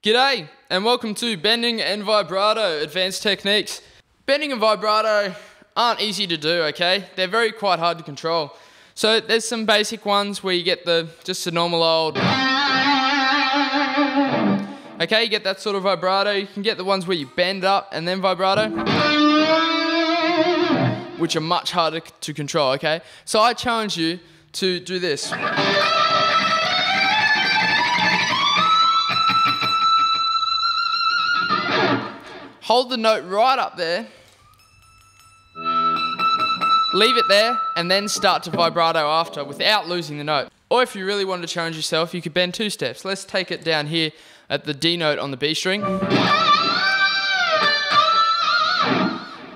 G'day and welcome to Bending and Vibrato Advanced Techniques. Bending and vibrato aren't easy to do, okay? They're quite hard to control. So there's some basic ones where you get just a normal old, okay, you get that sort of vibrato. You can get the ones where you bend up and then vibrato, which are much harder to control, okay? So I challenge you to do this. Hold the note right up there, leave it there, and then start to vibrato after without losing the note. Or if you really wanted to challenge yourself, you could bend 2 steps. Let's take it down here at the D note on the B string.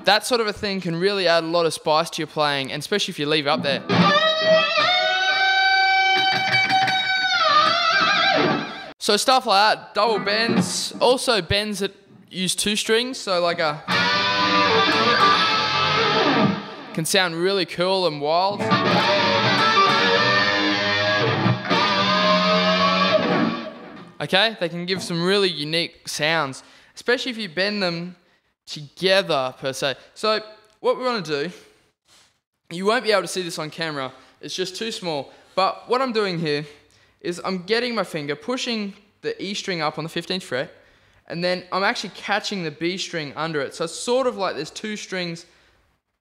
That sort of a thing can really add a lot of spice to your playing, and especially if you leave it up there. So stuff like that, double bends, also bends that use 2 strings, so like can sound really cool and wild. Okay, they can give some really unique sounds, especially if you bend them together per se. So what we want to do, you won't be able to see this on camera, it's just too small, but what I'm doing here is I'm getting my finger, pushing the E string up on the 15th fret, and then I'm actually catching the B string under it. So it's sort of like there's 2 strings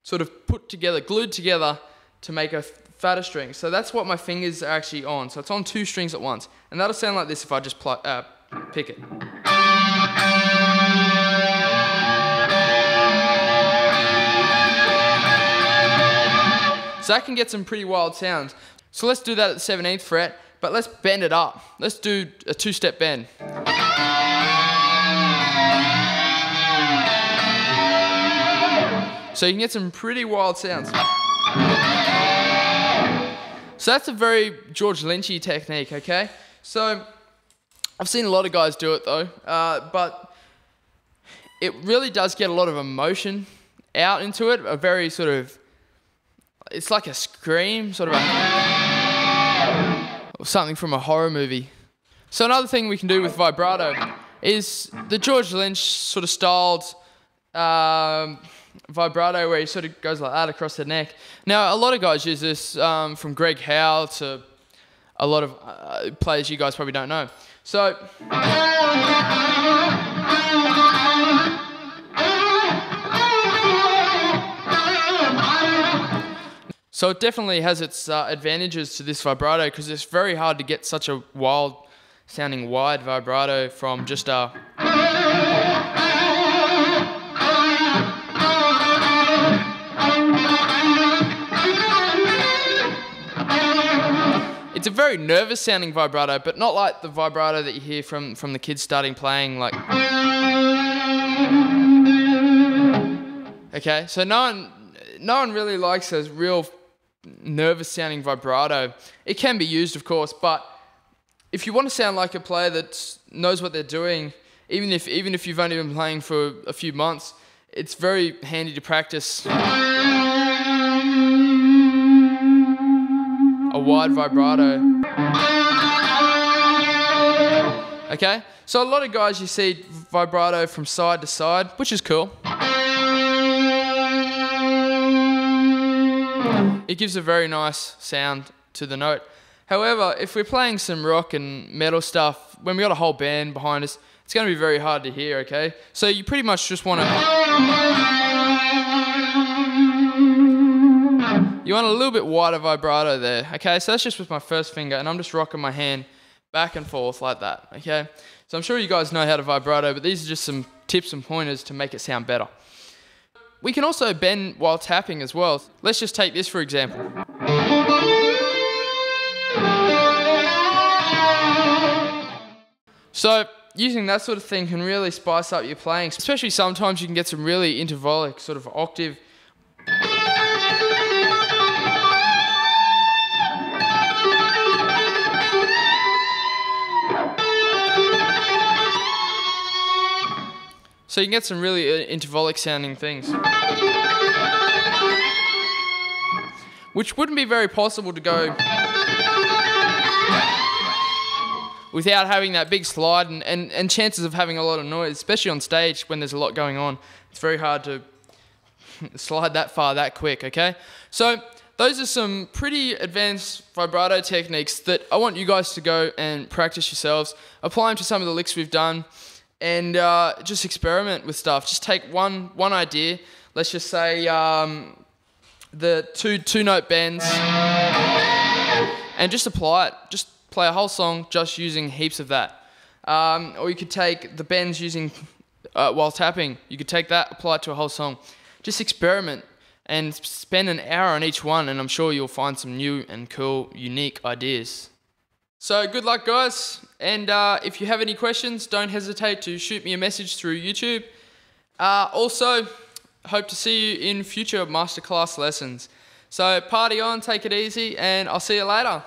sort of put together, glued together to make a fatter string. So that's what my fingers are actually on. So it's on 2 strings at once. And that'll sound like this if I just pick it. So that can get some pretty wild sounds. So let's do that at the 17th fret, but let's bend it up. Let's do a 2-step bend. So you can get some pretty wild sounds. So that's a very George Lynchy technique, okay? So I've seen a lot of guys do it though, but it really does get a lot of emotion out into it, a very sort of, it's like a scream, sort of or something from a horror movie. So another thing we can do with vibrato is the George Lynch sort of styled vibrato where he sort of goes like that across the neck. Now, a lot of guys use this, from Greg Howe to a lot of players you guys probably don't know. So, it definitely has its advantages to this vibrato because it's very hard to get such a wild sounding wide vibrato from just a It's a very nervous sounding vibrato, but not like the vibrato that you hear from the kids starting playing, like. Okay, so no one really likes a real nervous sounding vibrato. It can be used, of course, but if you want to sound like a player that knows what they're doing, even if you've only been playing for a few months, it's very handy to practice a wide vibrato. Okay, so a lot of guys you see vibrato from side to side, which is cool. It gives a very nice sound to the note. However, if we're playing some rock and metal stuff, when we got a whole band behind us, it's going to be very hard to hear, okay? So you pretty much just want you want a little bit wider vibrato there, okay? So that's just with my first finger, and I'm just rocking my hand back and forth like that, okay? So I'm sure you guys know how to vibrato, but these are just some tips and pointers to make it sound better. We can also bend while tapping as well. Let's just take this for example. So using that sort of thing can really spice up your playing, especially sometimes you can get some really intervallic sort of octave. So you can get some really intervallic sounding things, which wouldn't be very possible to go without having that big slide and chances of having a lot of noise, especially on stage when there's a lot going on. It's very hard to slide that far that quick, okay? So those are some pretty advanced vibrato techniques that I want you guys to go and practice yourselves. Apply them to some of the licks we've done and just experiment with stuff. Just take one idea. Let's just say the two-note bends and just apply it. Just play a whole song just using heaps of that. Or you could take the bends using while tapping. You could take that, apply it to a whole song. Just experiment and spend an hour on each one, and I'm sure you'll find some new and cool, unique ideas. So good luck, guys. And if you have any questions, don't hesitate to shoot me a message through YouTube. Also, hope to see you in future masterclass lessons. So party on, take it easy, and I'll see you later.